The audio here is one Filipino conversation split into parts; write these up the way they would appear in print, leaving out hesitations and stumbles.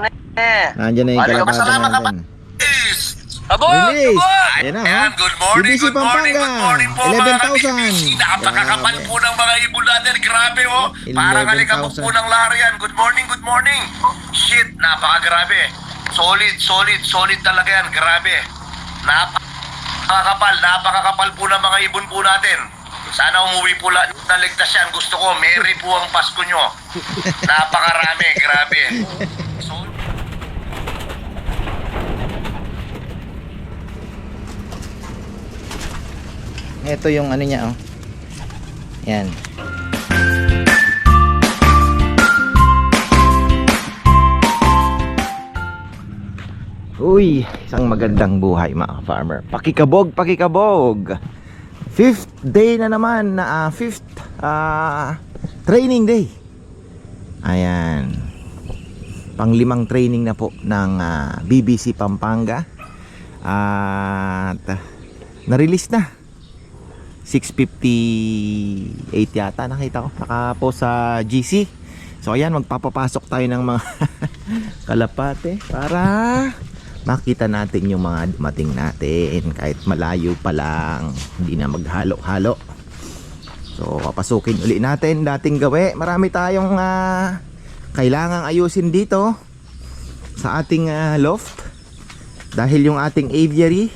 Nandiyan na yung kalapate natin. Abog! Release! Abog! Ayan na, Ayan, ha? good morning, BBC good morning, Pampanga. good morning po mga 11,000. ka-BBC. Napakakapal Grabe. po ng mga ibon natin. Grabe oh. Parang 11,000. alikabok po ng larian. Good morning, good morning. Shit, napakagrabe. Solid talaga yan. Grabe. Napakakapal po ng mga ibon po natin. Sana umuwi po na ligtas yan. Gusto ko, merry po ang Pasko nyo. Napakarami, grabe. Ito yung ano niya, oh. Yan. Uy, isang magandang buhay mga farmer. Pakikabog. 5th day na naman na 5th training day. Ayan. Pang-5 training na po ng BBC Pampanga. At na-release na. 6:58 yata nakita ko. Naka-post sa GC. So ayan, magpapapasok tayo ng mga kalapate para makita natin yung mga dumating natin kahit malayo pa lang, hindi na maghalo-halo. So papasukin uli natin dating gawi. Marami tayong kailangang ayusin dito sa ating loft dahil yung ating aviary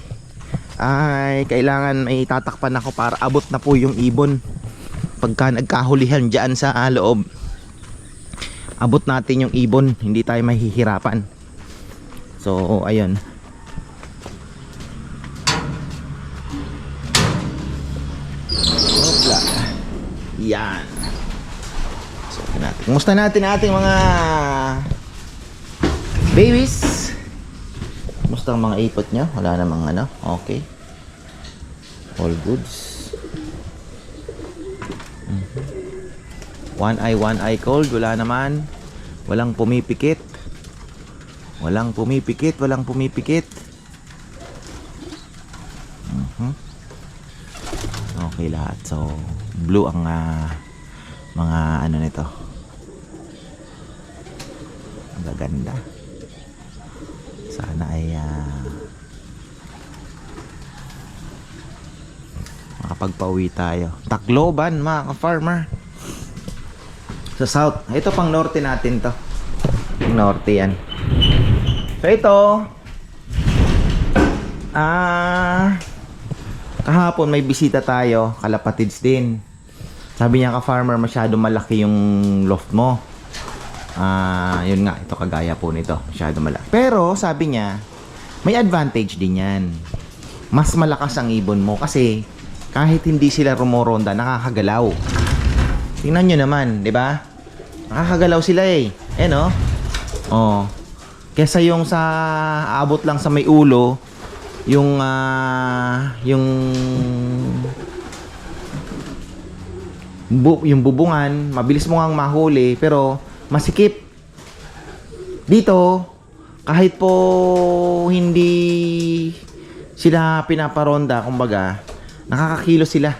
ay kailangan may tatakpan ako para abot na po yung ibon pagka nagkahulihan dyan sa loob. Abot natin yung ibon, hindi tayo mahihirapan. So ayun. Hopla. Yan. So natin. Kumusta natin ating mga babies? Kumusta ang mga ipot nyo? Wala namang ano? Okay. All goods. One eye cold. Wala naman. Walang pumipikit. Okay lahat. So blue ang mga ano nito. Ang gaganda. Sana ay makapagpauwi tayo. Tacloban mga ka-farmer. Sa south. Ito pang norte natin to. Pang norte yan. So ito kahapon may bisita tayo, kalapatids din. Sabi niya ka-farmer, masyado malaki yung loft mo. Yun nga, ito kagaya po nito, masyado malaki. Pero sabi niya, may advantage din yan. Mas malakas ang ibon mo kasi kahit hindi sila rumoronda, nakakagalaw. Tingnan nyo naman, di ba? Nakakagalaw sila eh. No? Oh. Kesa yung sa abot lang sa may ulo, yung bubungan, mabilis mo ngang mahuli pero masikip. Dito, kahit po hindi sila pinaparonda, kumbaga, nakakakilo sila.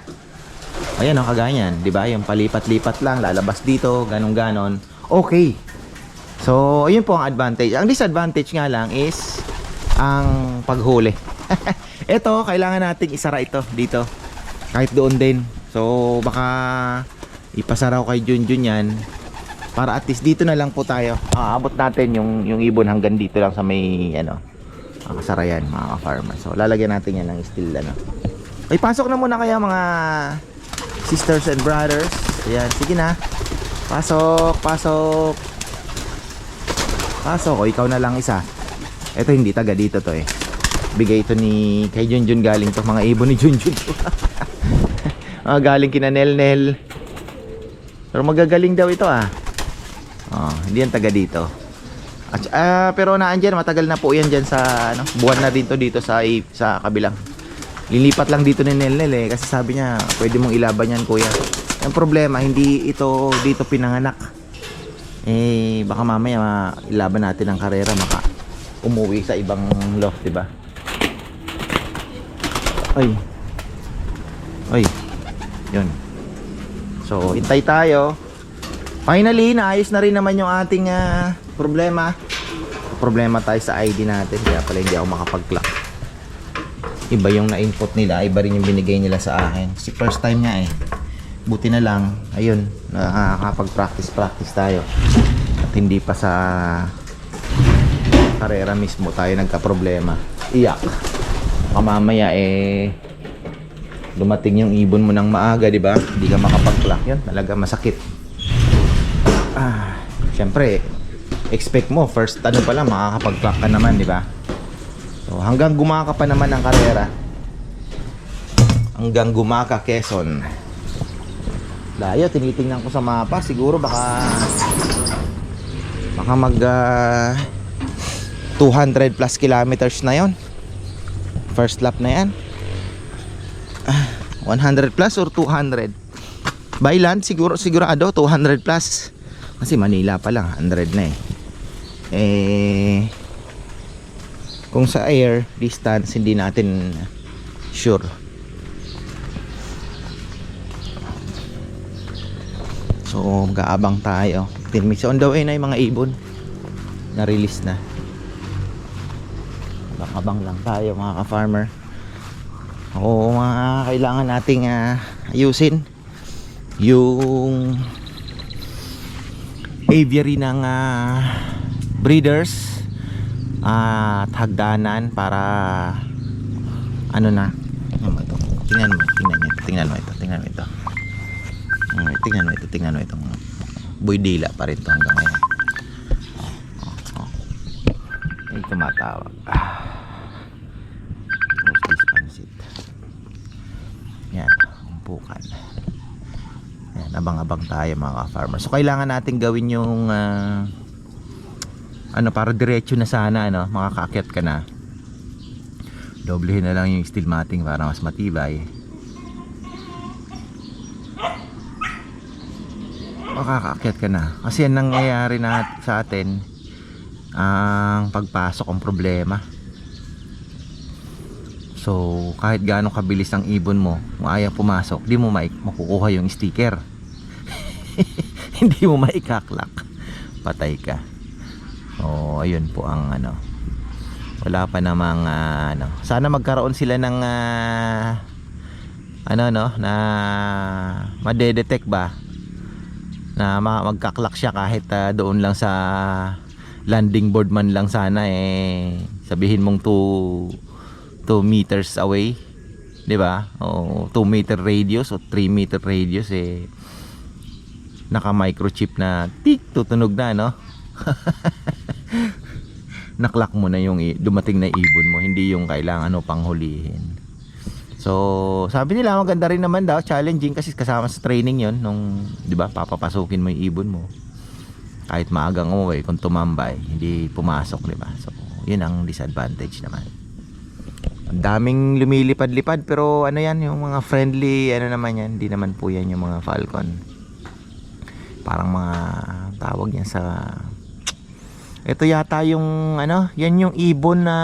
Ayan o, kaganyan, di ba? Yung palipat-lipat lang, lalabas dito, ganon-ganon. Okay. So, ayun po ang advantage. Ang disadvantage nga lang is ang paghuli. Ito, kailangan nating isara ito dito. Kahit doon din. So, baka ipasara ko kay Junjun yan. Para at least dito na lang po tayo. Abot natin yung ibon hanggang dito lang sa may kasara yan, mga farmer. So, lalagyan natin yan ng steel Okay, pasok na muna kaya mga sisters and brothers. Ayan, sige na. Pasok. O, ikaw na lang isa. Ito hindi taga dito to eh. Bigay ito kay Junjun galing to. Mga ibon ni Junjun. Galing kina Nel. Pero magagaling daw ito hindi yan taga dito. Pero naandyan, matagal na po yan dyan sa buwan na din to dito sa kabilang. Lilipat lang dito ni Nel eh. Kasi sabi niya, pwede mong ilaban yan kuya. Ang problema, hindi ito dito pinanganak. Baka mamaya ilaban natin ang karera, maka umuwi sa ibang loft, diba? Oy. Yun. So, hintay tayo. Finally, naayos na rin naman yung ating problema. Problema tayo sa ID natin, kaya pala hindi ako makapag-clock. Iba yung na-input nila, iba rin yung binigay nila sa akin. Si first time nga eh. Buti na lang, ayun, nakakapag-practice tayo. At hindi pa sa karera mismo tayo nagka-problema. Iyak. Mamaya eh dumating yung ibon mo ng maaga, di ba? Hindi ka makapag-clock. Yun, talaga masakit. Syempre, expect mo first ano pa lang makakapag-clock ka naman, di ba? So, hanggang gumaka pa naman ang karera. Hanggang gumaka Quezon. Layo, tinitingnan ko sa mapa, siguro baka mag 200 plus kilometers na yon. First lap na yan. 100 plus or 200? By land sigurado 200 plus. Kasi Manila pa lang 100 na eh. Kung sa air distance hindi natin sure. So mag-aabang tayo. 10 minutes on the way na yung mga ibon na release na. Abang lang tayo mga ka-farmer. O mga kailangan nating ayusin yung aviary ng breeders at hagdanan para ano na. Tingnan mo ito. Boy dila pa rin ito hanggang ngayon. May tumatawag. Yan, umpukan. Yan, abang-abang tayo mga farmer. So kailangan natin gawin yung para diretso na sana, makakaakyat ka na. Doblehin na lang yung steel matting para mas matibay. Makakaakyat ka na. Kasi yan nangyayari na sa atin, ang pagpasok ang problema. So kahit gaano kabilis ang ibon mo, kung ayaw pumasok, di mo makukuha yung sticker. Hindi mo maikaklak, patay ka. So ayun po ang wala pa namang sana magkaroon sila ng na madedetect ba na magkaklak siya kahit doon lang sa landing board man lang sana sabihin mong 2 meters away, 'di ba? O 2 meter radius o 3 meter radius naka microchip na tik tutunog na, naklak mo na yung dumating na ibon mo, hindi yung kailangan panghulihin. So sabi nila maganda rin naman daw, challenging kasi kasama sa training yon nung 'di ba papapasukin mo yung ibon mo. Kahit maagang umuwi, kung tumambay hindi pumasok, 'di ba? So yun ang disadvantage naman. Ang daming lumilipad-lipad pero yan yung mga friendly naman yan, hindi naman po yan yung mga falcon. Parang mga tawag yan sa ito yata yung yan yung ibon na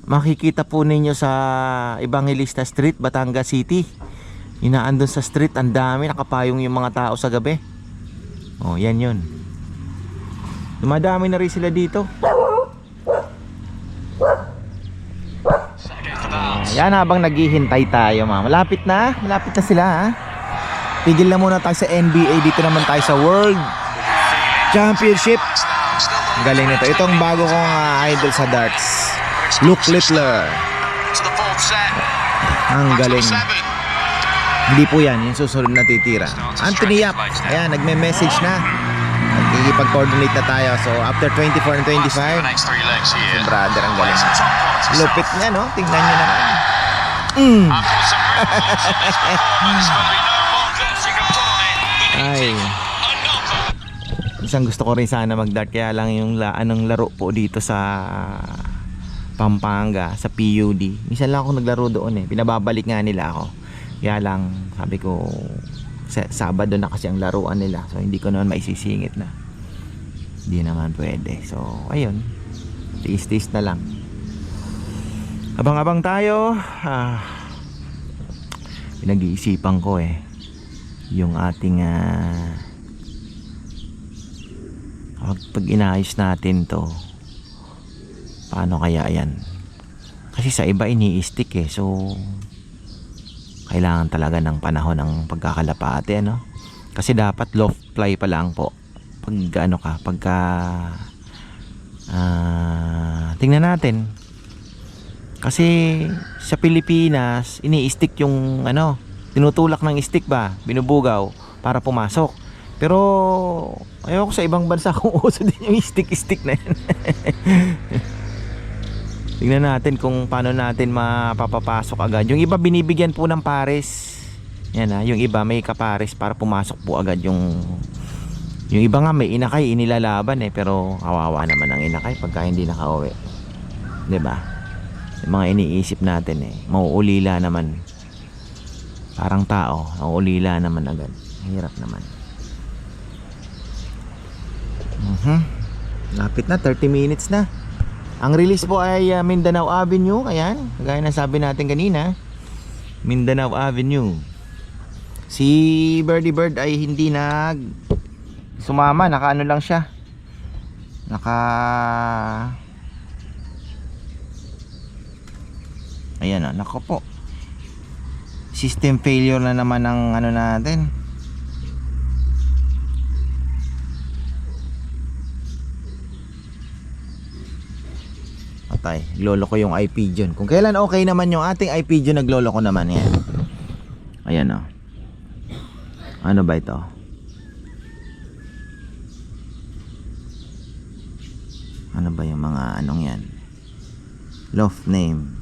makikita po ninyo sa Evangelista Street, Batangas City. Inaandun sa street, ang dami nakapayong yung mga tao sa gabi. Yan yun. Dumadami na rin sila dito. Yan habang naghihintay tayo, malapit na sila Tigil na muna tayo sa NBA, dito naman tayo sa World Championship. Galing nito. Itong bago kong idol sa darts, Luke Littler. Ang galing. Hindi po yan, yung susunod na titira. Anthony Yap, ayan, nagme-message na. Nagkikipag-coordinate na tayo. So after 24 and 25, si brother ang galing. Lupit niya, tingnan nyo naman. Ay, isang gusto ko rin sana mag-dart, kaya lang yung laro po dito sa Pampanga, sa PUD. Minsan lang ako naglaro doon pinababalik nga nila ako. Kaya lang sabi ko Sabado na kasi ang laruan nila, so hindi ko naman maisisingit na. Hindi naman pwede. So ayun, tiis-tiis na lang. Abang-abang tayo. Pinag-iisipan ko yung ating Pag inayos natin to, paano kaya yan? Kasi sa iba ini-stick eh. So kailangan talaga ng panahon ng pagkakalapate, ano? Kasi dapat loft ply pa lang po. Pag ano ka, pagka tingnan natin. Kasi sa Pilipinas, ini-stick yung ano, tinutulak ng stick ba, binubugaw para pumasok. Pero ayoko sa ibang bansa kung uso din yung stick na yan. Tingnan natin kung paano natin mapapapasok agad. Yung iba binibigyan po ng pares. Yan yung iba may kapares para pumasok po agad yung iba nga may inakay, inilalaban eh, pero kawawa naman ang inakay pagka hindi nakauwi. 'Di ba? Yung mga iniisip natin eh, mauulila naman. Parang tao, mauulila naman agad. Hirap naman. Lapit na, 30 minutes na. Ang release po ay Mindanao Avenue. Ayan, gaya ng sabi natin kanina, Mindanao Avenue. Si Birdie Bird ay hindi sumama, naka ano lang siya. Ayan nako po. System failure na naman ang ano natin. Patay, nagloloko yung IP dyan. Kung kailan okay naman yung ating IP dyan, nagloloko naman yan. Ayan o. Ano ba ito? Ano ba yung mga anong yan? Loft name,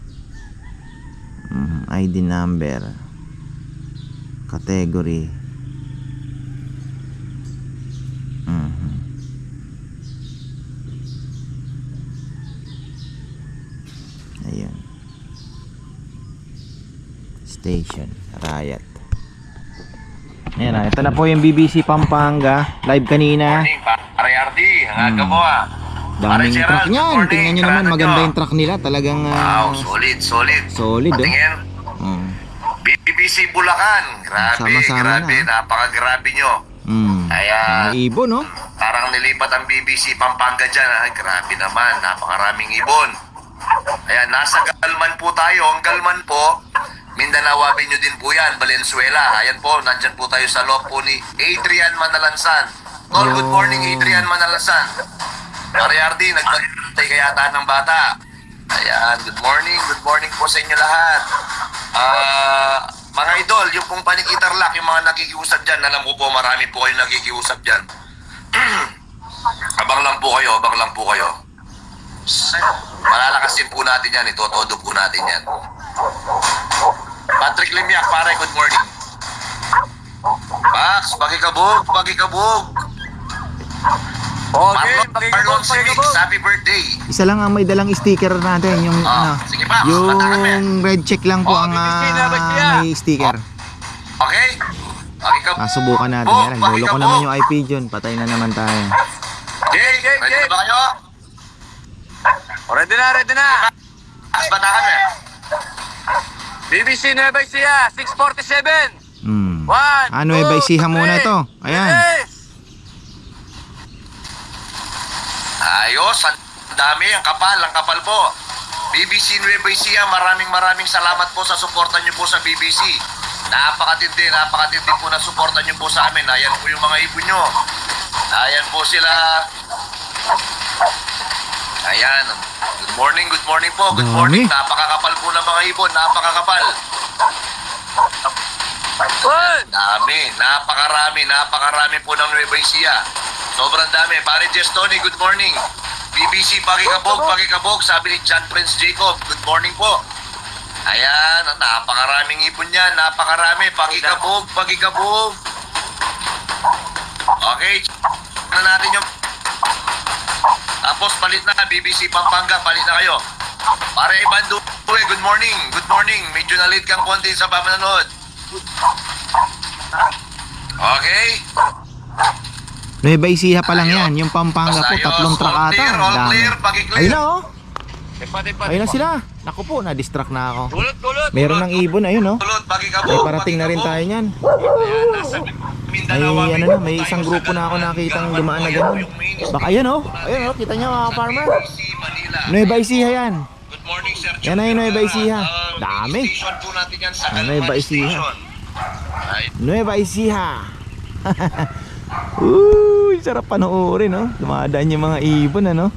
ID number, category. Ayun. Station, Riot. Ayan na, ito na po yung BBC Pampanga. Live kanina. Morning, Pare Ardi. Ang aga mo Daming Pare truck Gerald, niyan. good morning. Tingnan nyo naman, Sarado maganda nyo. yung truck nila. Talagang Wow, solid. solid oh. Patingin. BBC Bulacan. Grabe, Sama-sama grabe. na. Napakagrabe nyo. Kaya, May ibon no? parang nilipat ang BBC Pampanga dyan. Ay, grabe naman. Napakaraming ibon. Ayan, nasa Galman po tayo. Ang Galman po, Mindanao Avenue din po yan, Valenzuela. Ayan po, nandyan po tayo sa loob po ni Adrian Manalansan. Tol, good morning Adrian Manalansan. Ariardi, nagtay kaya yata ng bata. Ayan, good morning po sa inyo lahat. Mga idol, yung pong panikitarlak, yung mga nakikiusap dyan, alam ko po marami po kayo nakikiusap dyan. Abang lang po kayo. Malalakasin po natin yan, itotodo po natin yan. Patrick Lemiak, pare, good morning. Max, pakikabog. Marlon Civics, happy birthday. Isa lang ang may dalang sticker natin. Yung sige pa, batahan mo yan. yung red check lang po ang may sticker. Okay? Pakikabog. Subukan natin yan. Naglolo ko naman yung IP dyan. Patay na naman tayo. Ready na ba kayo? Ready na. Max, batahan mo yan. BBC Nueva Ecija, 647. Ano ba isiha muna to? Ayan. Ayos, ang dami, ang kapal po. BBC Nueva Ecija, maraming salamat po sa suporta niyo po sa BBC. Napakatindi po na suporta niyo po sa amin. Ayan po yung mga ibon niyo. Ayan po sila. Ayan. Good morning po. Good morning. Napakakapal po ng mga ibon. Napakakapal. Napakarami po ng Nueva Ecija. Sobrang dami. Pare Jess Tony, good morning. BBC, pakikabog. Sabi ni John Prince Jacob, good morning po. Ayan, napakaraming ibon yan. Napakarami. Pakikabog. Okay, na natin yung... Tapos palit na, BBC Pampanga, palit na kayo. Pare Ivan Duwe, good morning. Medyo na-late kang konti sa pamanood. Okay. Nueva Ecija pa lang yan. Yung Pampanga po, tatlong truck ata. All clear, Ayun na oh. Ayun na sila. Naku po, na-distract na ako. Gulot. Meron ng ibon, ayun oh. Kulot, May pakikabog. parating na rin tayo niyan. Ayan, nasa May Mindanao. ano na, may isang grupo na ako nakitang dumaan na gano'n. Baka ayun oh. Ayun oh, kita niyo mga farmer. Manila. Nueva Ecija yan. Good morning, Sir. Yan na yung Nueva Ecija. Ang Dami. station po natin yan sa Nueva Galman Ecija. Station. Ay, Nueva Ecija. Uy, sarap panoorin no. Dumadaan yung mga ibon ano.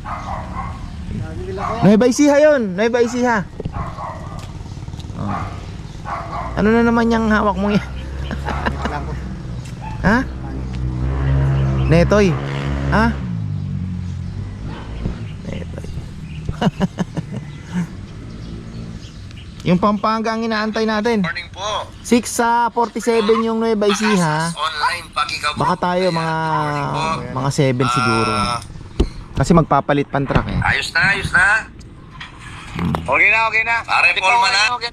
Nueva Ecija yun. Nueva Ecija. Oh. Ano na naman yung hawak mong yan? Ha? Netoy. Ha? Netoy. Yung Pampanga ang inaantay natin. morning po. 6 sa 47 yung Nueva Ecija. Online, pakikabog. Baka tayo mga 7 siguro. Ah, Kasi magpapalit pan truck eh. ayos na. Okay na. Pare, Paul, mana. Okay.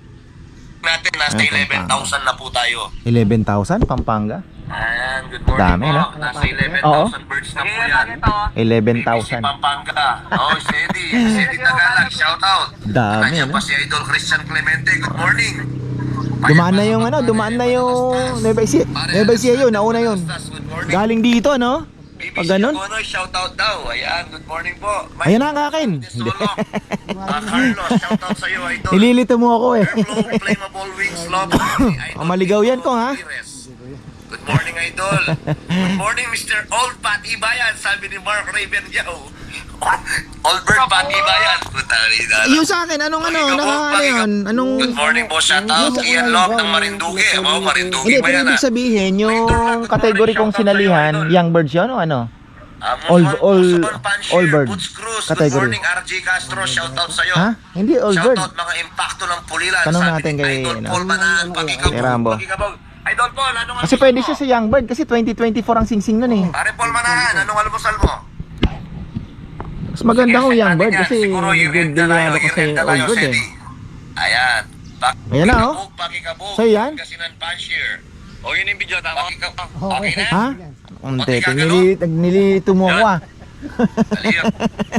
Natin, nasa Ay, 11,000 na po tayo. 11,000 Pampanga. Ayan, good morning Dami, po. no? Nasa 11,000 Oo. birds na po yan. 11,000. Pampanga. Oh, Steady Tagalog, shout out. Dami, Nandiyan ano? pa si Idol Christian Clemente, good morning. Dumaan na yung Dumaan na yung Nueva Ecija. Nueva Ecija yun, nauna yun. Good morning. Galing dito, no? Pag ganun. Shout out daw. Ayan, good morning po. Ayan na ang akin. Hindi. Carlos, shout out sa iyo, Idol. Nililito mo ako eh. Airflow, Flammable Wings, Love. Ang maligaw yan ko, ha? Good morning, Idol. Good morning, Mr. Old Pat Ibayan. Sabi ni Mark Raven Yao. Old Bird Pat Ibayan. Yung sa akin, anong yun? Anong... Good morning po, shout out. Ian Love ng Marinduque. Marinduque Hindi, ba pero yan? ibig sabihin, yung category kong sinalihan, young birds yun o ano? All bird. Good Category. morning, RJ Castro. Shout out sa'yo. Ha? Hindi all bird. Shout out mga impacto ng pulilan. Tanong Sabi natin ni kay, Idol ano? Paul Manan. Kay Rambo. Pakikabog. Idol Paul, anong Kasi almusal pwede mo? siya sa young bird kasi 2024 ang singsing nun eh. Pare Paul Manan, anong almusal mo? Mas maganda kong young bird Yan, kasi siguro good delikado kasi old bird eh. Ayan. Ayan na, oh. Pakikabog. Sa'yo yan? Kasinan Panshir. Okay na yung video, tama? Okay na? Ha? Unti, nilito mo ako ah. Aliyah.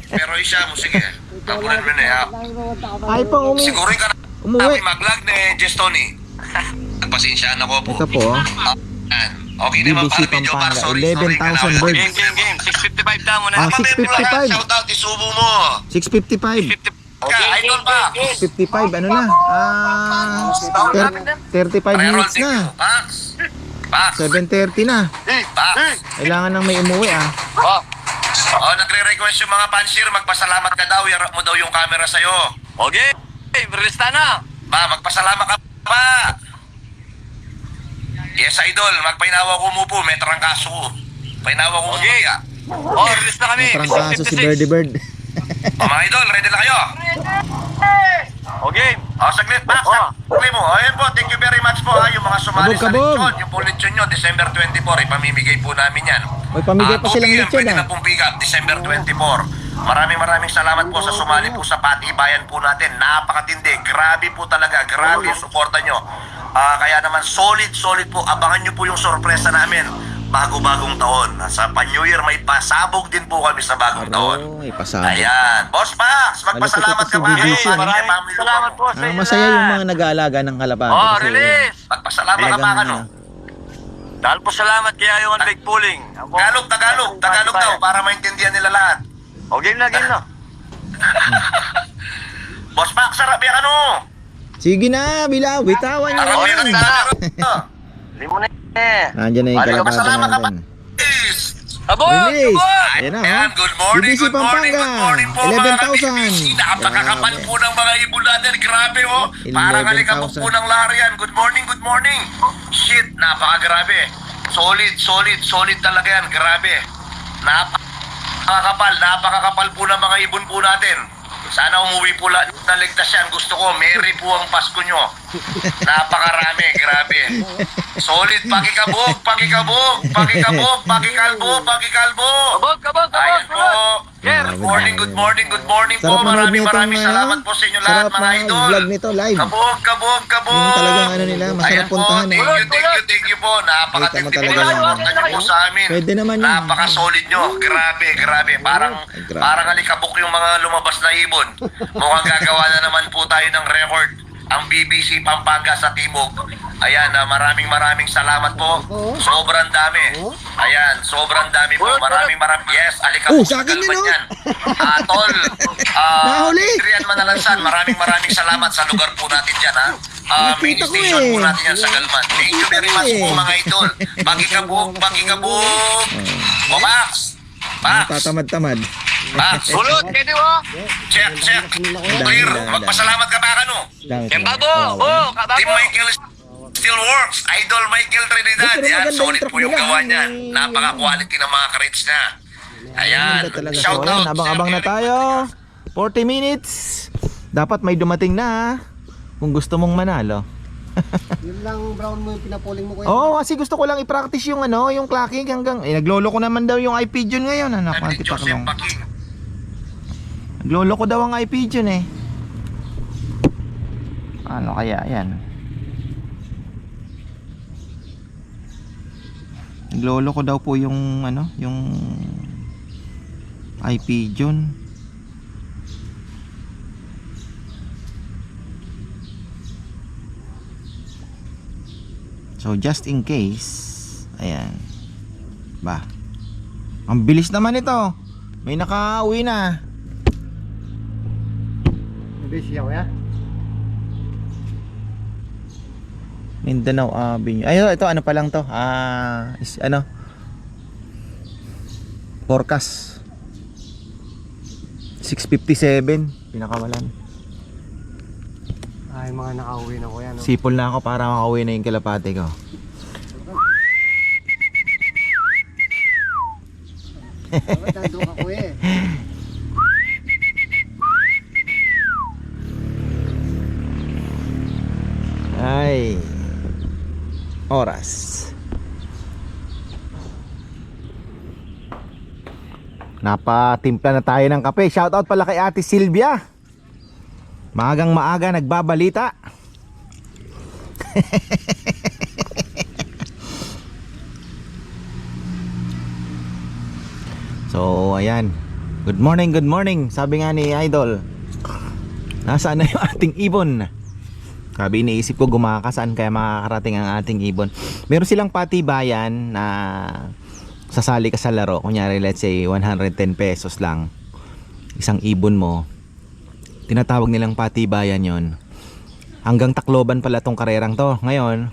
Pero isa mo, sige. Tapunan mo na ya. Ay pang Siguro ka na umuwi. mag-vlog ni Jestoni. Nagpasensyaan ako po. Ito po, oh. Ayan. Okay naman BBC para medyo Pampanga, sorry, 11,000 birds. Game. 655 tamo na. Ah, 655. Shout out, isubo mo. 655. Idol pa. 55, ano na? 35 minutes na. Pax. 7:30 na. Pax. Kailangan nang may umuwi ah. Oh, nagre-request yung mga panshir, magpasalamat ka daw, yarap mo daw yung camera sa'yo. Okay. Release na. Ba, magpasalamat ka pa. Yes, Idol, magpainawa ko mo po, may trangkaso ko. Painawa ko mo ya. Oh, release na kami. Parang kaso si Birdie Bird. O mga Idol, ready na kayo? Okay. O, saglit, Max, saglit mo. Ayun po, thank you very much po ha, yung mga sumali sa Kabog. lechon. Yung po lechon nyo, December 24, ipamimigay po namin yan. May pamigay pa silang 2 p.m. lechon Pwede ah. na pong pick up, December 24. Maraming salamat po sa sumali po sa Patibayan po natin. Napakatindi. Grabe po talaga. Grabe yung suporta nyo. Kaya naman solid po. Abangan nyo po yung sorpresa namin. Bago-bagong taon. Sa Pa-New Year may pasabog din po kami sa bagong taon. Ay, pasabog. Ayan. Boss Pax, magpasalamat ka pa. BBC, ano? Maraming salamat po sa inyo. Masaya yung mga nag-aalaga ng kalabaw. Oh, release. Magpasalamat ka pa ano? Dahil po salamat kaya yung leg pulling. Tagalog daw para maintindihan nila lahat. O, game na. Boss Pax, sarap yan ano? Sige na, Bilaw. Bitawan nyo. Sarap yan Hindi mo na eh. Nandiyan na yung Ano, kalabaw pasalamat ka pa. natin. Abot! Release. Ayan na, Ayan, oh. good morning, BBC good morning, Pampanga. good morning po 11,000. Napakakapal po ng mga ibon natin, grabe oh. Parang 11,000. alikabok po ng larian. Good morning. Shit, napakagrabe. Solid talaga yan, grabe. Napakakapal po ng mga ibon po natin. Sana umuwi po lahat na ligtas yan. Gusto ko, merry po ang Pasko nyo. Napakarami, grabe. Solid, pakikalbo. Kabog! Ayan po. Good morning, good morning, good morning po. Sarap manood nitong, Maraming salamat po sa inyo lahat, sarap mga mga idol. vlog nito, live. Kabog, kabog, kabog. Yung talagang ano nila, masarap Ayan po, puntahan, thank eh. you, thank you po. Napakatindi Kita mo po talaga ng yan. suporta niyo po sa amin. Pwede naman yun. Napaka-solid nyo. Grabe, grabe. Parang, Ay, grabe. parang alikabok yung mga lumabas na ibon. Mukhang gagawa na naman po tayo ng record. Ang BBC Pampanga sa Timog. Ayan, maraming salamat po. Sobrang dami. Ayan, sobrang dami po. Maraming. Yes, alikabok Sa akin yun, Galban oh. yan. Tol, Nahuli. Adrian Manalansan, maraming salamat sa lugar po natin dyan, ha. Main Nakita ko, station eh. po natin yan sa Galman. Thank you very much po, mga idol. Bagikabog. O, Max. Tatamad-tamad. Max. Bulot, pwede mo? Check. Clear. Magpasalamat ka pa, ano? Yung bago, oh, Team kabago. Michael still works. Idol Michael Trinidad. Pero Yan, maganda yung solid truck po yung nila, gawa eh. niyan. Napaka-quality ng mga crates niya. Ayan. Ganda talaga. Shout So, ayan, out. abang-abang na tayo. 40 minutes. Dapat may dumating na, kung gusto mong manalo. Yun lang brown mo yung pinapuling mo ko. Oo, kasi gusto ko lang i-practice yung yung clacking hanggang naglolo ko naman daw yung iPigeon ngayon, anak. Ni Joseph Antipaklong. Baking. Naglolo ko daw ang iPigeon eh. Ano kaya yan? Naglolo ko daw po yung yung iPigeon. So just in case, ayan. Ba. Ang bilis naman ito. May nakauwi na. Busy ako ya. Mindanao Avenue. Ay, ito ano pa lang to? Forecast 6:57 pinakawalan. Ay, mga nakauwi na ko yan. No? Sipol na ako para makauwi na yung kalapate ko. Bakit nandun ako eh? Ay. Oras. Napatimpla na tayo ng kape. Shoutout pala kay Ate Silvia. Maagang maaga nagbabalita. So, ayan. Good morning, good morning. Sabi nga ni Idol, nasaan na yung ating ibon? Sabi, iniisip ko gumakasaan kaya makakarating ang ating ibon. Meron silang patibayan na sasali ka sa laro. Kunyari, let's say 110 pesos lang isang ibon mo. Tinatawag nilang patibayan yon. Hanggang Tacloban pala tong karerang to. Ngayon,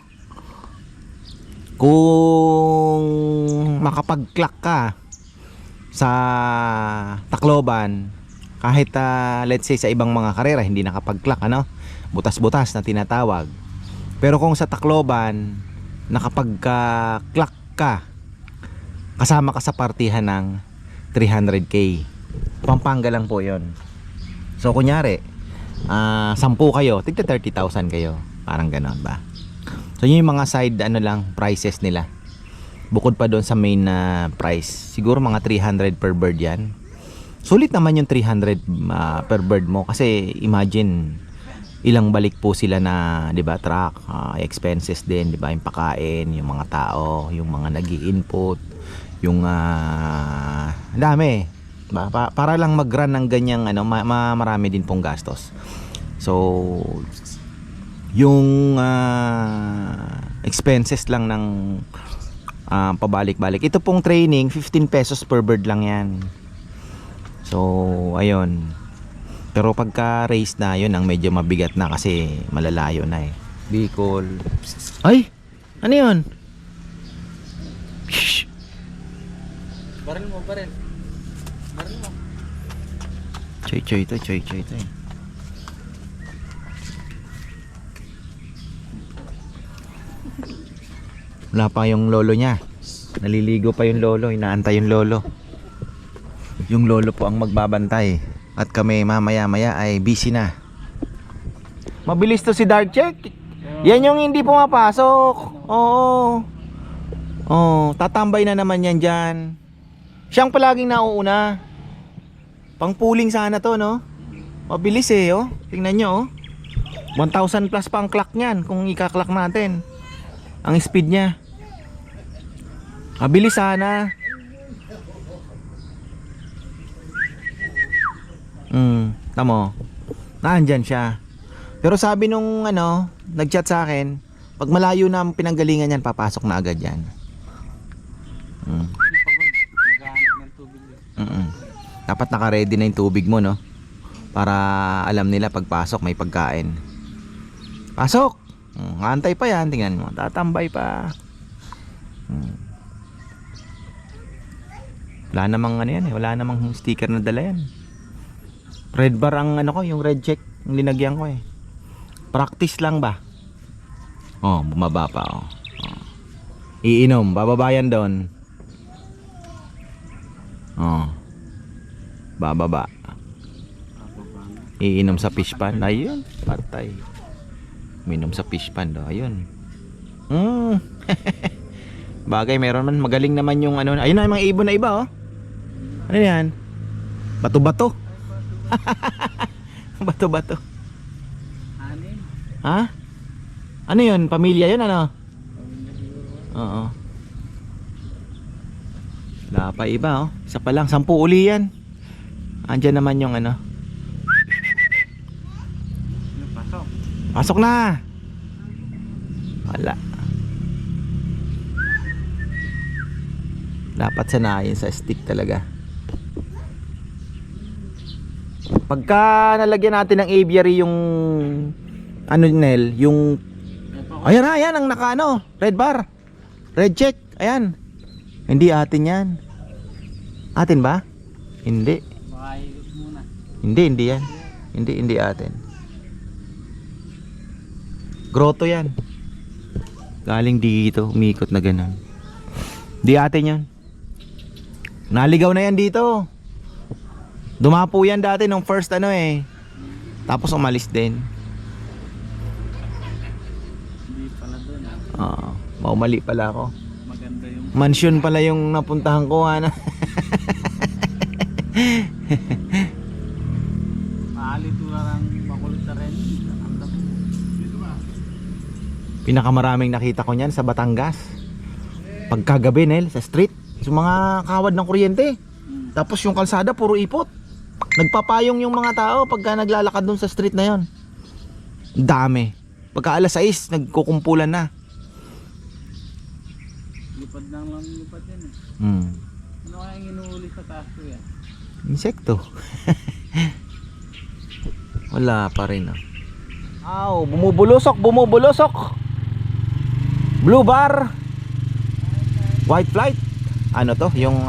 kung makapag-clock ka sa Tacloban, kahit let's say sa ibang mga karera hindi nakapag-clock, butas-butas na tinatawag. Pero kung sa Tacloban nakapag-clock ka, kasama ka sa partihan ng 300k. Pampanga lang po yon. So kunyari 10 kayo, tigta 30,000 kayo, parang ganoon ba. So yun yung mga side lang prices nila. Bukod pa doon sa main na price, siguro mga 300 per bird yan. Sulit naman yung 300 per bird mo kasi imagine ilang balik po sila na, 'di ba, truck, expenses din, 'di ba, yung pakain, yung mga tao, yung mga nag-i-input, yung dami. Para lang mag-run ng ganyang marami din pong gastos. So yung expenses lang ng pabalik-balik. Ito pong training 15 pesos per bird lang yan. So ayun. Pero pagka race na, yun ang medyo mabigat na kasi malalayo na eh. Bicol. Ay! Ano yun? Shhh! Baril mo. Choy to eh. Wala pa yung lolo niya. Naliligo pa yung lolo, inaantay yung lolo. Yung lolo po ang magbabantay. At kami mamaya-maya ay busy na. Mabilis to si Dark Check. Yan yung hindi pumapasok. Oo. Oh, tatambay na naman yan dyan. Siyang palaging nauuna. Pang pooling sana to, no? Mabilis eh, oh. Tingnan nyo, oh. 1,000 plus pa ang clock niyan kung ika-clock natin. Ang speed niya. Mabilis sana. Tamo. Nandyan siya. Pero sabi nung nag-chat sa akin, pag malayo na ang pinanggalingan yan, papasok na agad yan. Dapat naka-ready na yung tubig mo, no? Para alam nila pagpasok may pagkain. Pasok! Antay pa yan, tingnan mo. Tatambay pa. Wala namang yan eh. Wala namang sticker na dala yan. Red bar ang ko, yung red check, yung linagyan ko eh. Practice lang ba? Oh, bumaba pa oh. Iinom, bababayan doon. Oh. Bababa. Iinom sa fish pan. Ayun, patay. Minom sa fish pan do. Ayun. Bagay, meron man magaling naman yung ayun na yung mga ibon na iba oh. Ano yan? Bato-bato. Bato-bato. Ha? Ano yun? Pamilya yun ano? Oo. Wala pa iba oh. Isa pa lang, 10 uli yan. Andyan naman yung Pasok na. Wala. Dapat sanayin sa stick talaga. Pagka nalagyan natin ng aviary yung Nel, yung ayan na, ayan ang naka red bar, red check, ayan. Hindi atin yan. Atin ba? Hindi. Hindi yan. Hindi atin. Grotto yan. Galing dito, umikot na ganun. Hindi atin yan. Naligaw na yan dito. Dumapo yan dati nung first tapos umalis din. Hindi pala doon. Maumali pala ako. Maganda yung mansion pala yung napuntahan ko Maalito lang makulit na rin. Pinakamaraming nakita ko niyan sa Batangas. Pagkagabi Nel, sa street, sa mga kawad ng kuryente. Tapos yung kalsada puro ipot. Nagpapayong yung mga tao pagka naglalakad dun sa street na yon. Dami. Pagka alas 6 nagkukumpulan na. Lipad lang lipad yan eh. Ano kaya inuuli sa taas ko yan? Insekto. Wala pa rin bumubulosok. Blue bar. White flight. Ano to? Yung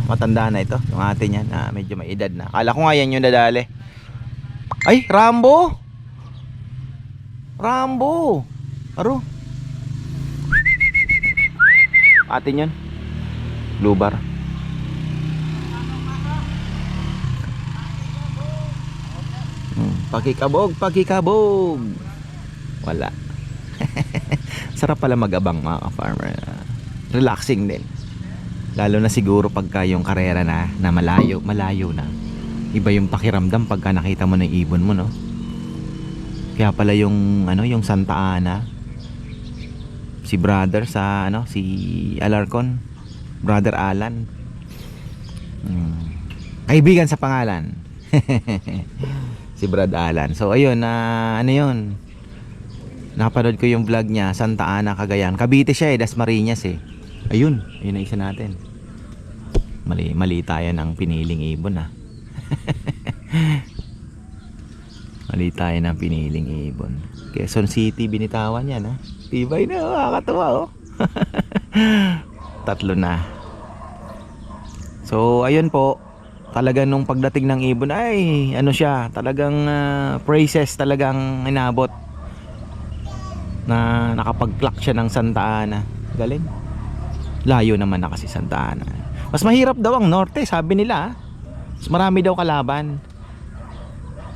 matanda na ito. Yung atin yan na medyo may edad na. Akala ko nga yan yung dadali. Ay, Rambo. Aro. Atin yan. Blue bar. Pakikabog. Wala. Sarap pala mag-abang mga farmer. Relaxing din. Lalo na siguro pagka yung karera na malayo na. Iba yung pakiramdam pagka nakita mo ng ibon mo, no? Kaya pala yung yung Santa Ana, si brother sa si Alarcon, brother Alan. Kaibigan sa pangalan. Si Brad Alan. So ayun yun. Napanood ko yung vlog niya, Santa Ana, Cagayan. Cavite siya Dasmariñas Ayun na isa natin. Mali tayo ng piniling ibon Mali tayo ng piniling ibon. Quezon City binitawan yan Tibay na, nakakatuwa 3 na. So ayun po. Talagang nung pagdating ng ibon ay siya, talagang praises talagang inabot. Na nakapag-clock siya ng Santa Ana. Galing. Layo naman na kasi Santa Ana. Mas mahirap daw ang norte, sabi nila. Mas marami daw kalaban.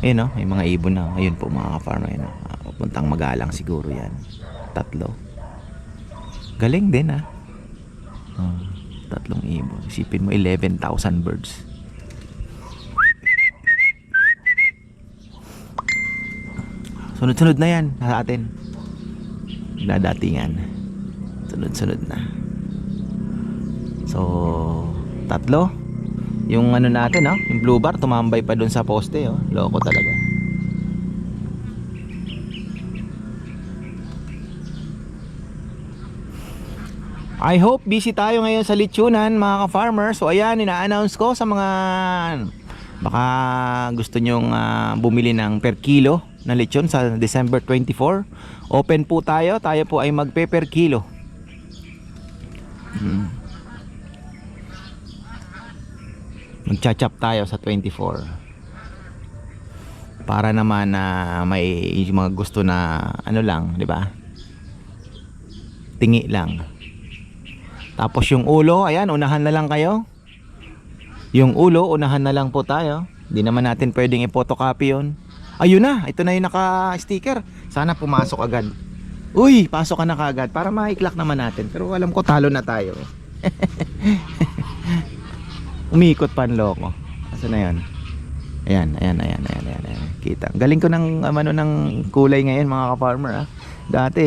Ayun may mga ibon na. Ayun po mga ka-farmer pupuntang Magalang siguro yan. 3. Galing din 3 ibon. Isipin mo 11,000 birds. Sunod-sunod na yan sa atin. Dadatingan. Sunod-sunod na. So, 3. Yung ano natin, yung blue bar, tumambay pa dun sa poste, Loko talaga. I hope busy tayo ngayon sa lechonan, mga ka-farmer. So ayan, ina-announce ko sa mga baka gusto nyong bumili ng per kilo na lechon sa December 24. Open po tayo. Tayo po ay magpe per kilo. Magcha-chop tayo sa 24. Para naman na may mga gusto na ano lang, di ba? Tingi lang. Tapos yung ulo, ayan, unahan na lang kayo. Yung ulo, unahan na lang po tayo. Hindi naman natin pwedeng i-photocopy yun. Ayun na, ito na yung naka-sticker. Sana pumasok agad. Uy, pasok ka na kaagad para maiklak naman natin. Pero alam ko talo na tayo. Umikot pa ang loko. Asa na yun? Ayan. Kita. Galing ko ng ng kulay ngayon, mga ka-farmer. Dati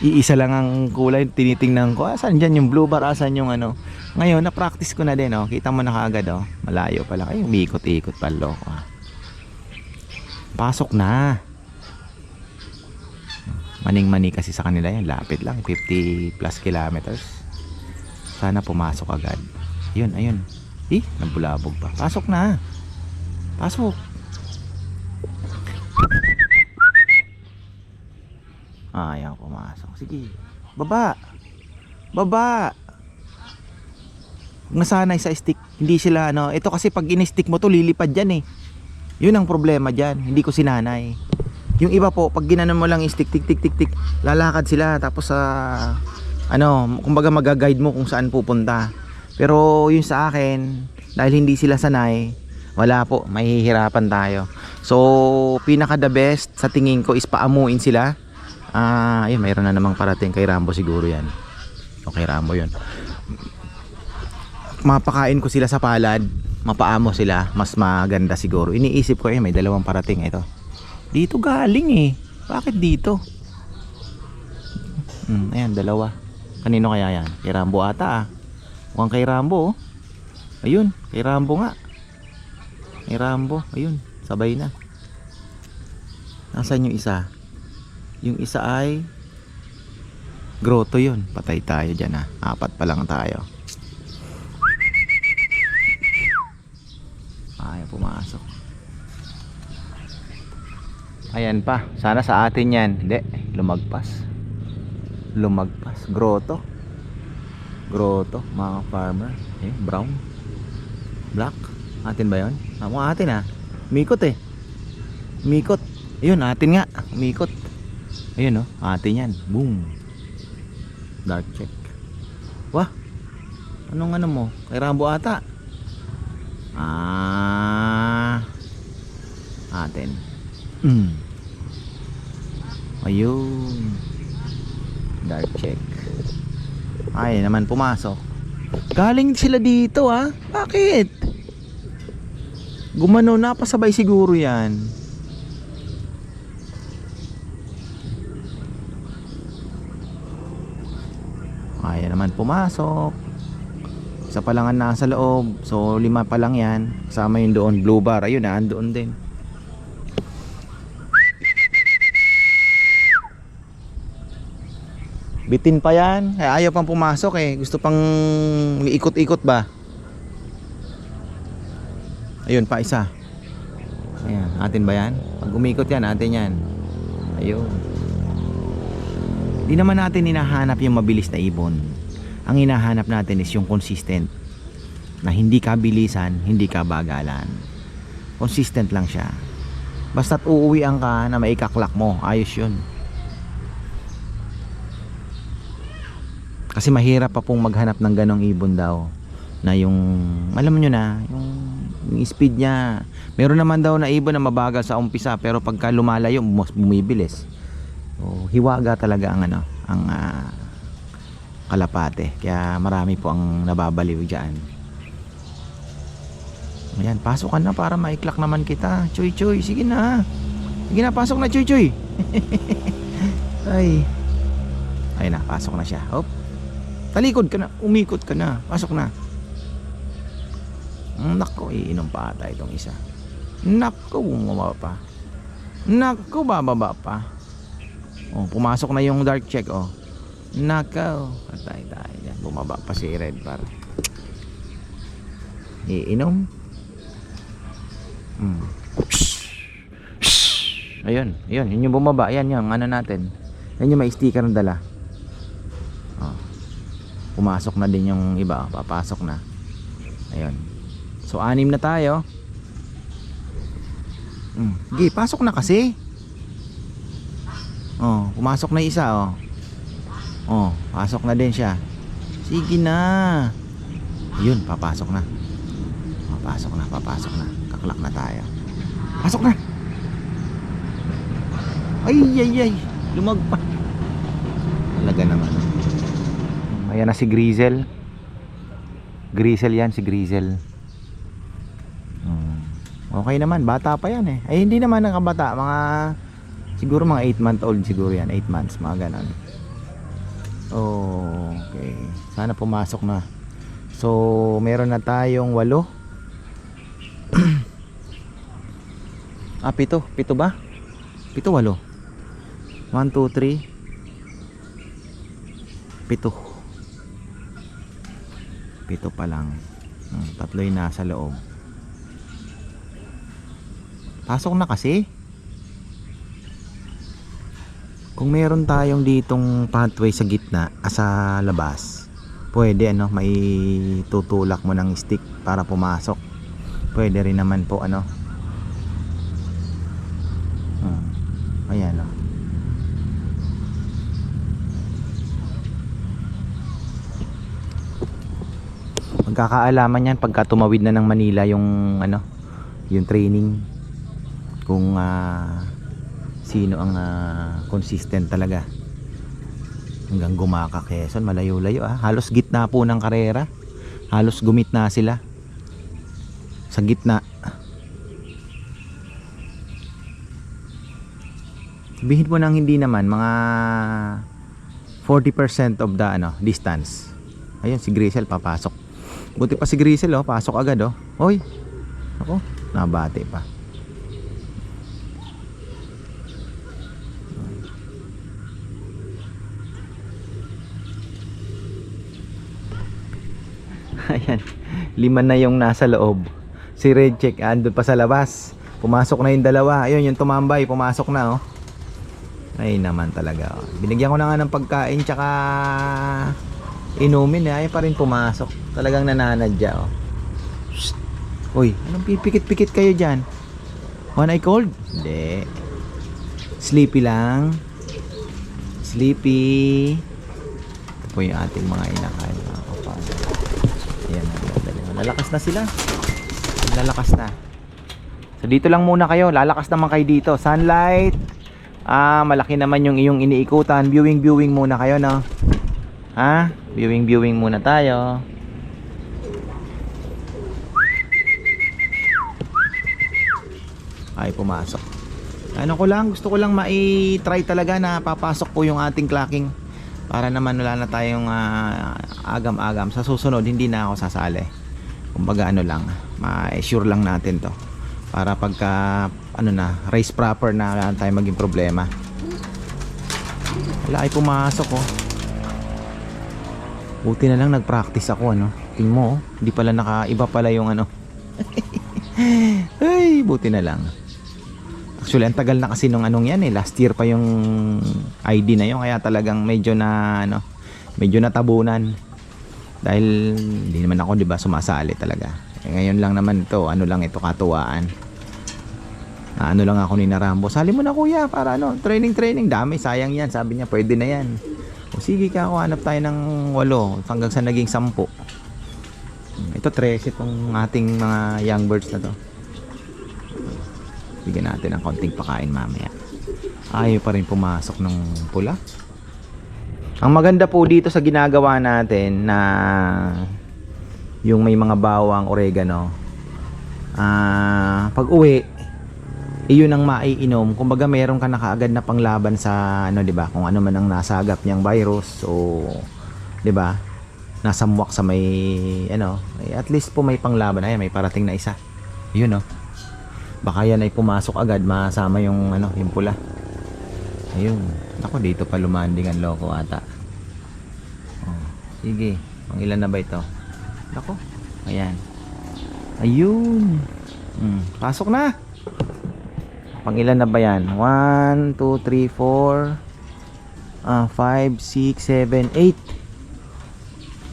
iisa lang ang kulay, tinitingnan ko, asan dyan yung blue bar, asan yung ano. Ngayon, na-practice ko na din, kita mo na kaagad, malayo pala, ay umiikot-ikot pa, loko. Pasok na. Maning-mani kasi sa kanila yan, lapit lang, 50 plus kilometers. Sana pumasok agad. Ayun. Nabulabog pa. Pasok na. Pasok. Ayaw pumasok. Sige. Baba. Huwag nasanay sa stick. Hindi sila ito kasi pag in-stick mo to lilipad dyan eh. Yun ang problema dyan. Hindi ko sinanay. Yung iba po pag ginanon mo lang yung stick tik, lalakad sila tapos kumbaga mag-guide mo kung saan pupunta. Pero yung sa akin, dahil hindi sila sanay, wala po, mahihirapan tayo. So pinaka the best sa tingin ko is paamuin sila. Ayun, mayroon na namang parating kay Rambo siguro yan. Okay, Rambo yun. Mapakain ko sila sa palad, mapaamo sila, mas maganda siguro. Iniisip ko may 2 parating ito. Dito galing eh. Bakit dito? Ayan, 2. Kanino kaya yan? Kay Rambo ata Mukhang kay Rambo Ayun, kay Rambo nga. Kay Rambo, ayun, sabay na. Nasaan yung isa? Yung isa ay grotto yun. Patay tayo dyan 4 pa lang tayo. Ayaw pumasok. Ayan pa. Sana sa atin yan. Hindi. Lumagpas. Grotto. Mga farmer. Brown. Black. Atin ba yun? Mukhang atin Umikot Umikot. Ayun, atin nga. Umikot. Ayun atin yan. Boom. Dark check. Wah. Anong mo? Kay Rambo ata. Atin. Ayun. Dark check. Ay naman pumasok. Galing sila dito Bakit? Gumano na pasabay siguro yan. Ay naman pumasok. Isa pa lang ang nasa loob. So 5 pa lang yan. Kasama yung doon blue bar. Ayun andoon din. Bitin pa yan. Ayaw pang pumasok Gusto pang ikot-ikot ba? Ayun pa isa. Ayan, atin ba yan? Pag umikot yan, atin yan. Ayun. Di naman natin hinahanap yung mabilis na ibon. Ang hinahanap natin is yung consistent. Na hindi ka bilisan, hindi ka bagalan. Consistent lang siya. Basta't uuwian ka na maikaklak mo, ayos yun. Kasi mahirap pa pong maghanap ng ganong ibon daw. Na yung, alam nyo na, yung speed niya. Meron naman daw na ibon na mabagal sa umpisa, pero pagka lumalayo, bumibilis. So, hiwaga talaga ang kalapate. Kaya marami po ang nababaliw dyan. Ayan, pasok ka na para maiklak naman kita. Choy, sige na. Sige na, pasok na, Choy Choy. Ay. Ay na, pasok na siya. Hop. Talikod ka na, umikot ka na. Pasok na. Nako, iinom pa ata itong isa. Nako, bumaba pa. Nako, bababa pa. Oh, pumasok na yung dark check, oh. Nako. Patay tayo dyan. Bumaba pa si Red Bar. Iinom. Ayun, ayun, yun yung bumaba. Yan yung ano natin. Yan yung may sticker na dala. Oh. Pumasok na din yung iba, papasok na. Ayun. So 6 na tayo. Sige, pasok na kasi. Oh, pumasok na isa, oh. Oh, pasok na din siya. Sige na. Ayun, papasok na. Papasok na, papasok na. Kaklak na tayo. Pasok na. Ay, ay, ay. Lumagpa. Talaga naman. Ayan na si Grizel. Grizel yan, si Grizel. Okay naman, bata pa yan eh. Ay, hindi naman nakabata. Siguro mga 8-month-old siguro yan. 8 months, mga ganon. Okay. Sana pumasok na. So, meron na tayong 8. 7 ba? 7, 8. 1, 2, 3 7 pa lang. 3 yung nasa loob. Pasok na kasi. Kung meron tayong ditong pathway sa gitna, sa labas, pwede ano, may tutulak mo ng stick para pumasok. Pwede rin naman po ano. Ayan o. Magkakaalaman yan pagka tumawid na ng Manila yung ano, yung training. Kung sino ang consistent talaga. Hanggang Gumaka, Quezon, malayo-layo Halos gitna po ng karera. Halos gumit na sila. Sa gitna. Sabihin mo nang hindi naman, mga 40% of the distance. Ayun, si Grisel papasok. Buti pa si Grisel, pasok agad, Hoy. Ako, nabate pa. Ayan, 5 na yung nasa loob. Si Red Check andun pa sa labas. Pumasok na yung 2. Ayun, yung tumambay, pumasok na, Ay naman talaga, Binigyan ko na nga ng pagkain tsaka inumin, ay pa rin pumasok. Talagang nananadya, Shhh. Uy, anong pipikit-pikit kayo dyan? One eye cold? Hindi. Sleepy lang. Sleepy. Ito po yung ating mga inakain, mga kapatid. Ayan, lalakas na sila. Lalakas na. So dito lang muna kayo. Lalakas naman kayo dito. Sunlight. Malaki naman yung iyong iniikutan. Viewing muna kayo, no? Viewing muna tayo. Ay, pumasok. Gusto ko lang mai-try talaga na papasok po yung ating clacking. Para naman wala na tayong agam-agam. Sa susunod, hindi na ako sasali. Kumbaga lang, ma-sure lang natin to. Para pagka, race proper na wala tayo maging problema. Wala ay pumasok, Buti na lang nag-practice ako, Tingin mo, hindi pala iba pala yung Ay, buti na lang. Actually, ang tagal na kasi nung yan last year pa yung ID na yun, kaya talagang medyo natabunan. Dahil hindi naman ako, 'di ba, sumasali talaga. Ngayon lang naman ito, lang ito, katuwaan. Lang ako ni Narambo. Sali mo na kuya para training, dami, sayang yan. Sabi niya, pwede na yan. O sige ka, hanap tayo ng 8 hanggang sa naging 10. Ito 13 itong ating mga young birds na to. Bigyan natin ng konting pakain mamaya. Ayaw pa rin pumasok ng pula. Ang maganda po dito sa ginagawa natin na yung may mga bawang, oregano, pag uwi iyon ang maiinom. Kumbaga meron ka na kaagad na panglaban sa ano, 'di ba? Kung ano man ang nasagap niyang virus o 'di ba? Nasa muwak sa may ano, at least po may panglaban. Ayan, may parating na isa. 'Yun oh. Baka yan ay pumasok agad, masama yung ano, yung pula. Ayun. Ako dito pa lumanding ang loko ata. Oh, sige. Pang ilan na ba ito? Ako. Ayan. Ayun. Pasok na. Pang ilan na ba yan? 1, 2, 3, 4 5, 6, 7, 8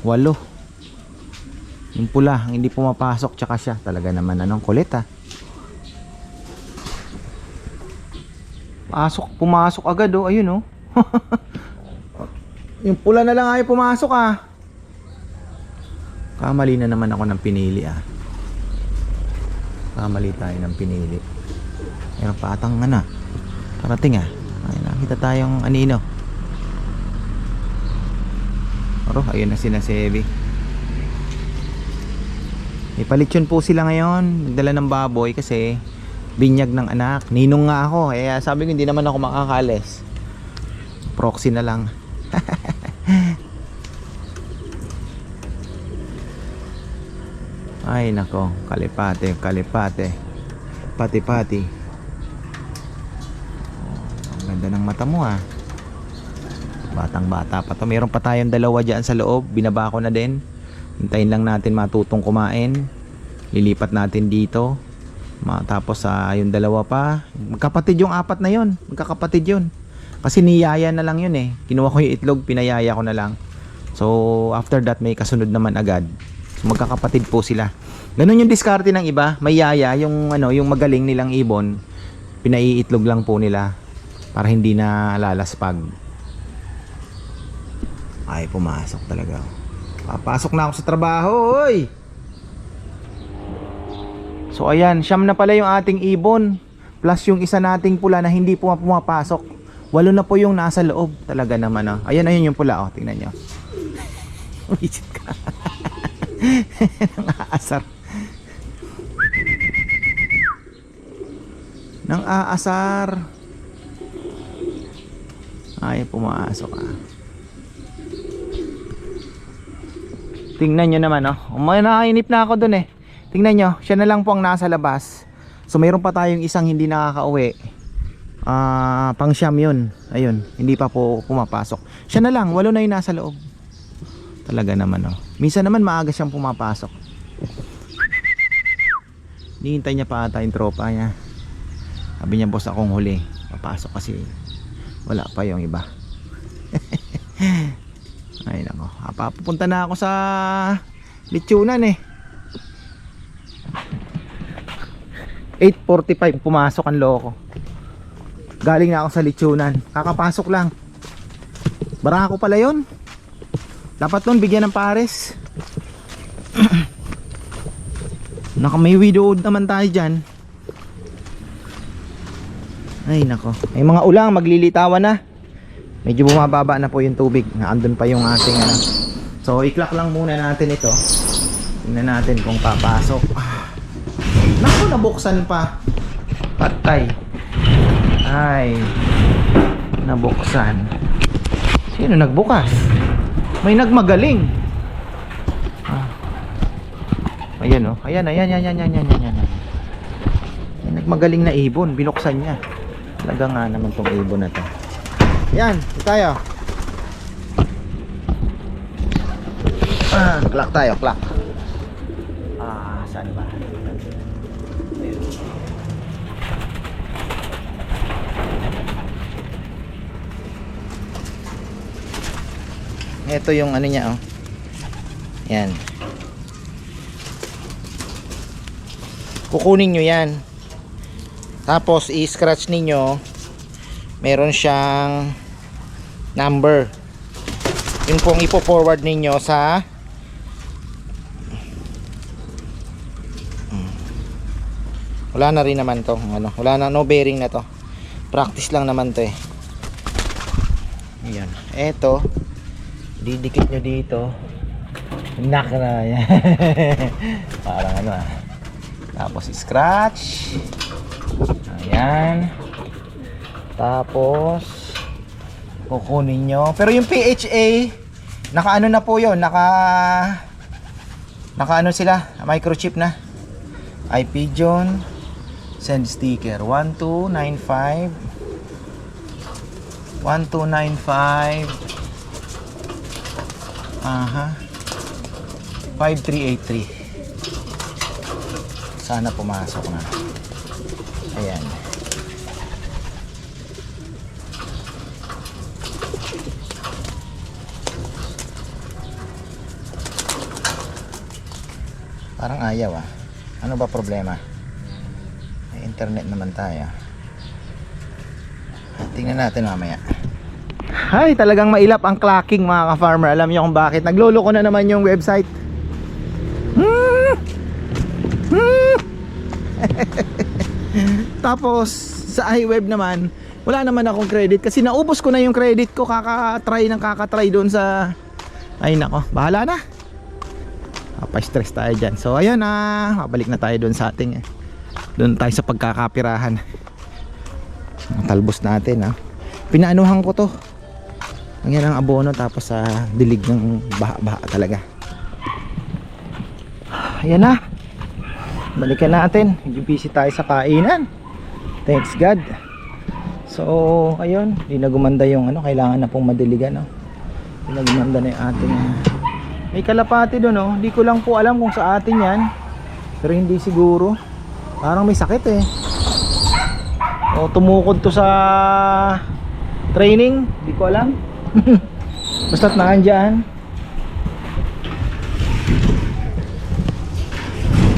8 yung pula, ang hindi pumapasok, tsaka siya. Talaga naman, anong kulit ah. Pumasok agad oh, ayun oh. Yung pula na lang ay pumasok ah. Kamali na naman ako ng pinili ah. Kamali tayo ng pinili. Ayun, patang nga na. Parating ah. Ay, nakita tayong anino. Oro, ayun na sina Sebi. Ipalityon po sila ngayon. Nagdala ng baboy kasi binyag ng anak. Ninong nga ako. Eh, sabi ko hindi naman ako makakalis. Proxy na lang. Ay nako, kalipate. Pati. Ang ganda ng mata mo ah. Batang bata pa to. Meron pa tayong dalawa dyan sa loob. Binaba ko na din. Hintayin lang natin matutong kumain. Lilipat natin dito. Tapos yung dalawa pa. Magkapatid yung apat na yon. Magkakapatid yun. Kasi niyaya na lang yun eh. Kinuha ko yung itlog, pinayaya ko na lang. So after that may kasunod naman agad. So, magkakapatid po sila. Ganun yung diskarte ng iba. May yaya, yung ano, yung magaling nilang ibon, pinaiitlog lang po nila para hindi na lalaspag. Ay, pumasok talaga. Papasok na ako sa trabaho, oy. So ayan, siyam na pala yung ating ibon. Plus yung isa nating pula na hindi pumapasok. 8 na po yung nasa loob. Talaga naman oh. Ayan yung pula oh, tingnan nyo. Umisit ka. Nang aasar. Ay, pumasok ah. Tingnan nyo naman oh. Nakainip na ako dun eh. Tingnan nyo, siya na lang po ang nasa labas. So mayroon pa tayong isang hindi nakakauwi. Pang siyam yun. Ayun, hindi pa po pumapasok. Siya na lang, 8 na yung nasa loob. Talaga naman oh. Minsan naman maaga siyang pumapasok. Hinihintay niya pa ata yung tropa niya. Sabi niya, boss akong huli. Papasok kasi wala pa yung iba. Ay nako, papunta na ako sa Lechonan eh. 8:45 pumasok ang loko. Galing na ako sa Lechonan. Kakapasok lang. Barako pala yun. Dapat nun bigyan ng pares. May widowed naman tayo dyan. Ay nako, may mga ulang maglilitawan na. Medyo bumababa na po yung tubig. Naandun pa yung ating ano. So i-clock lang muna natin ito. Tingnan natin kung papasok. Naku, nabuksan pa. Patay. Ay, nabuksan. Sino nagbukas? May nagmagaling. Ayan oh. Ayan. May nagmagaling na ibon. Binuksan niya. Talaga nga naman tong ibon na to. Ayan, ito tayo. Clock tayo, clock. Saan ba? Ito yung ano niya oh. Yan. Kukunin nyo yan. Tapos i-scratch ninyo. Meron siyang number. Yun pong ipo-forward ninyo sa wala na rin naman to ano, wala na, no bearing na to. Practice lang naman to eh. Ayan. Eto didikit nyo dito. Knock na yan. Parang ano ah. Tapos scratch. Ayan. Tapos kukunin nyo. Pero yung PHA, naka ano na po yun, naka ano sila, microchip na. iPigeon, send sticker 1295 5383. Sana pumasok na. Ayan. Parang ayaw ah. Ano ba problema? May internet naman tayo. Tingnan natin mamaya. Ay, talagang mailap ang clocking mga ka-farmer. Alam niyo kung bakit. Nagloloko na naman yung website. Tapos sa iWeb naman, wala naman akong credit kasi naubos ko na yung credit ko. Kakatry doon sa... Ay nako, bahala na. Pa-stress tayo dyan. So ayun na, mabalik na tayo doon sa ating doon tayo sa pagkakapirahan. Ang talbos natin ha. Pinaanuhan ko to. Ang ang abono tapos sa dilig ng baha-baha talaga. Ayan na. Balikan natin. Busy tayo sa kainan. Thanks God. So ayun, hindi na gumanda yung ano, kailangan na pong madiligan no. Hindi na gumanda na yung ating may kalapati doon oh. Hindi ko lang po alam kung sa atin yan. Pero hindi siguro. Parang may sakit eh. O tumukod to sa training. Hindi ko alam. Basta't naandyan.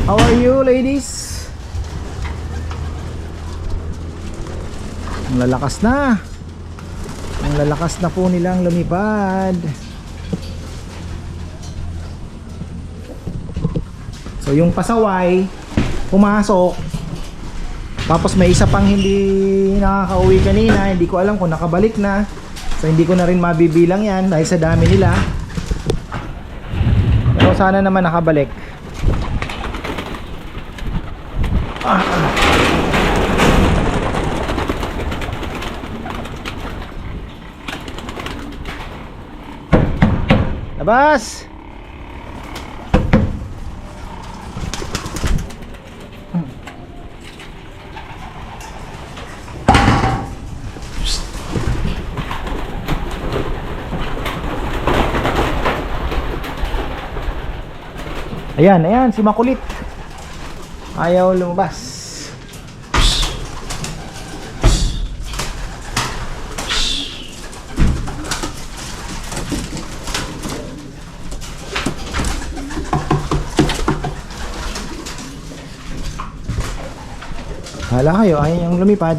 How are you ladies? Ang lalakas na. Ang lalakas na po nilang lumipad. So yung pasaway pumasok. Tapos may isa pang hindi nakakauwi kanina. Hindi ko alam kung nakabalik na. So hindi ko na rin mabibilang yan dahil sa dami nila. Pero sana naman nakabalik. Labas! Ayan, ayan, si Makulit. Ayaw lumabas. Hala kayo, ayaw yung lumipad.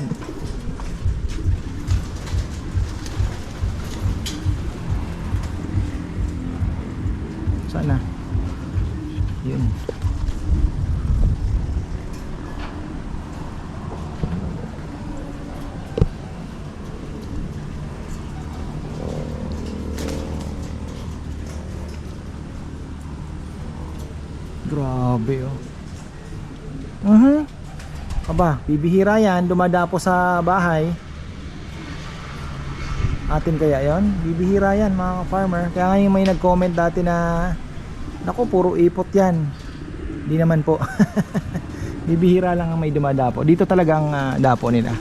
Sana. Yun. Grabe oh. Aba, bibihira yan, dumadapo sa bahay. Atin kaya yon? Bibihira yan mga farmer. Kaya ngayon may nag-comment dati na naku, puro ipot yan. Hindi naman po. Bibihira lang ang may dumadapo. Dito talagang dapo nila.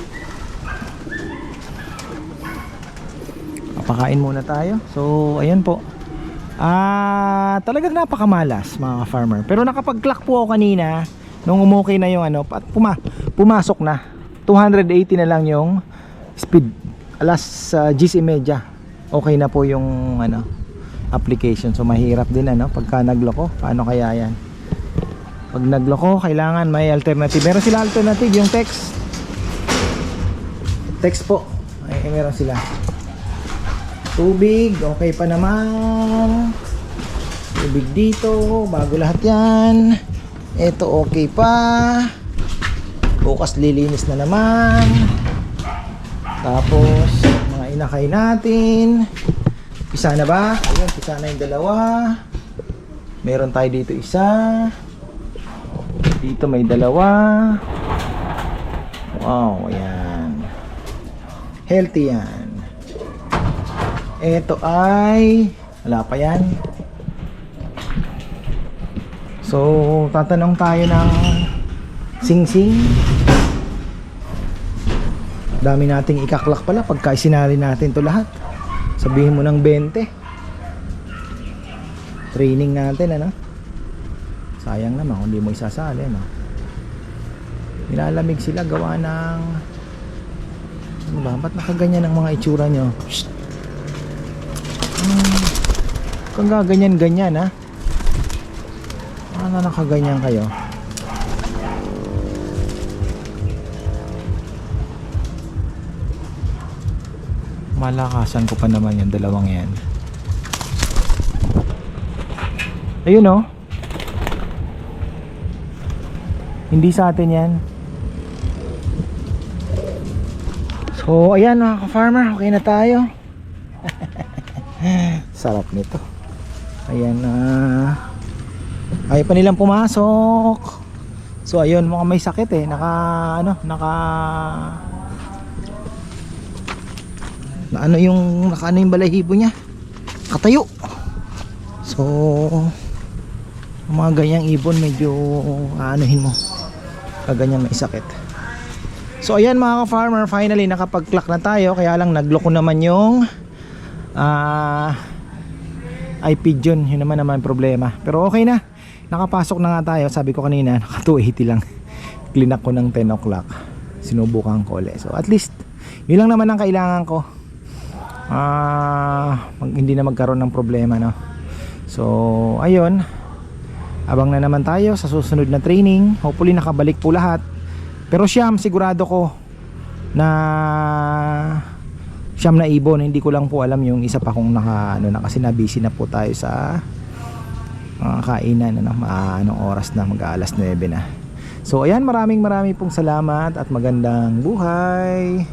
Papakain muna tayo. So, ayan po. Talagang napakamalas mga farmer. Pero nakapag-clock po ako kanina nung umukay na yung ano, at pumasok na. 280 na lang yung speed. Alas 10:30. Okay na po yung ano, application. So mahirap din ano pagka nagloko. Paano kaya yan? Pag nagloko, kailangan may alternative. Meron sila alternative, yung text. Text po. Ay, meron sila. Tubig, okay pa naman. Tubig dito, bago lahat yan. Ito okay pa. Bukas lilinis na naman. Tapos mga inakay natin. Pisa na ba? Ayun, pisa na yung dalawa. Meron tayo dito isa. Dito may dalawa. Wow, ayan. Healthy yan. Ito ay wala pa yan. So, tatanong tayo ng sing-sing. Dami nating ikaklak pala pagka isinali natin to lahat. Sabihin mo ng 20. Training natin, ano? Sayang naman kung hindi mo isasali, ano? Nilalamig sila gawa ng ano ba? Ba't nakaganyan ang mga itsura nyo? Kung gaganyan-ganyan, ha? Ano nakaganyan kayo? Malakasan ko pa naman yung dalawang yan. Ayun, oh. Hindi sa atin yan. So ayan mga ka-farmer, okay na tayo. Sarap nito. Ayan na. Ayaw pa nilang pumasok. So ayun, mukhang may sakit eh. Naka yung balahibo niya. Katayo. So mga ganyang ibon medyo aanuhin mo. Kaganyan may sakit. So ayan mga ka-farmer, finally nakapag-clock na tayo. Kaya lang nagloko naman yung iPigeon. Yun naman problema. Pero okay na, nakapasok na nga tayo. Sabi ko kanina naka 280 lang. Klinak ko ng 10 o'clock. Sinubukan ko ulit. So at least yun lang naman ang kailangan ko. Hindi na magkaroon ng problema, no? So ayun, abang na naman tayo sa susunod na training. Hopefully nakabalik po lahat. Pero siyam, sigurado ko na siyam na ibon. Hindi ko lang po alam yung isa pa kung kasi na-busy na po tayo sa kainan. Anong oras na? Mag-aalas 9 na. So ayan, maraming pong salamat at magandang buhay.